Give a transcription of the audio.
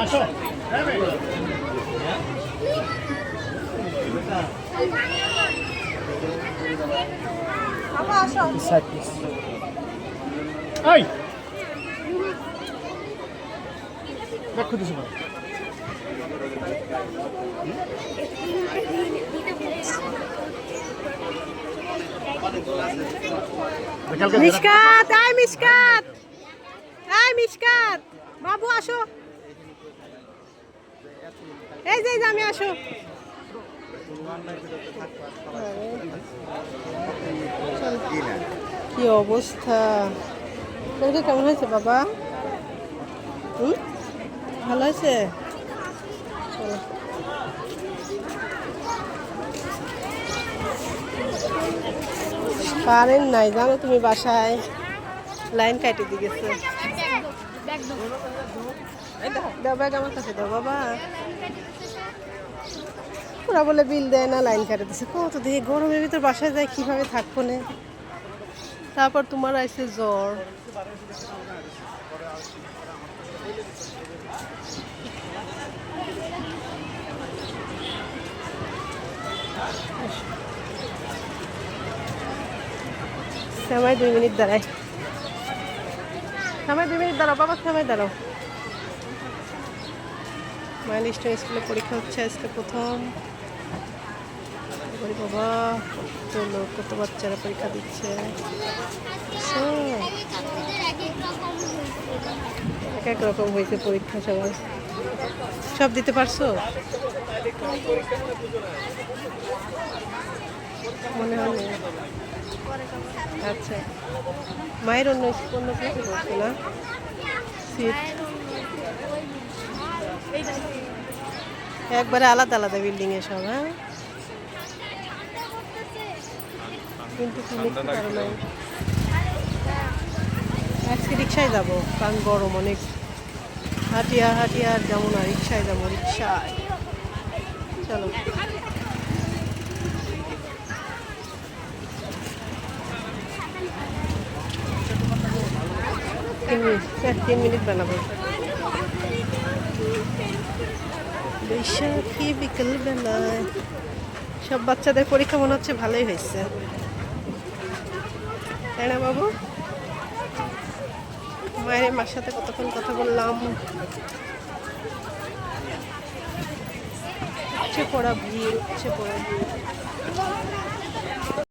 আসো এই দেখো দিছো মিশকাত, আয় মিশকাত, আয় মিশকাত, বাবু আসো, এই যে আমি আসো। কি অবস্থা, তোকে কেমন হয়েছে বাবা? ভালো হয়েছে? চলো কারেন্ট নাই জানো তুমি, বাসায় লাইন কাটে দিয়ে গেছে। দাও ব্যাগ আমার কাছে দাও বাবা। ওরা বলে বিল দেয় না, লাইন কাটে দিচ্ছে। কত দেখি গরমের ভিতর বাসায় যায় কিভাবে থাকবো না। তারপর তোমার আইসে জ্বর। সময় 2 মিনিট দাঁড়ায়, সময় 2 মিনিট দাঁড়াও বাবা, সময় দাঁড়াও। মাইলস্টোন স্কুলে পরীক্ষা হচ্ছে আজকে প্রথম। বাবা কত লোক, কত বাচ্চারা পরীক্ষা দিচ্ছে। এক এক রকম হয়েছে পরীক্ষা, সবাই সব দিতে পারছো মনে হয়? আচ্ছা, মায়ের অন্য অন্য কিছু করছে না, সিট একবারে আলাদা আলাদা বিল্ডিং এ সব। হ্যাঁ, কিন্তু আজকে রিক্সায় যাবো, কারণ গরম অনেক। হাটিয়া হাটিয়া আর যেমন আর রিক্সায় যাবো, রিক্সায়। চলো তিন মিনিট বানাবো। বৈশাখী বিকেল বেলায় সব বাচ্চাদের পরীক্ষা মনে হচ্ছে ভালোই হয়েছে, তাই না বাবু? মায়ের মার সাথে কতক্ষণ কথা বললাম। পড়া ভিড়, পড়া ভিড়।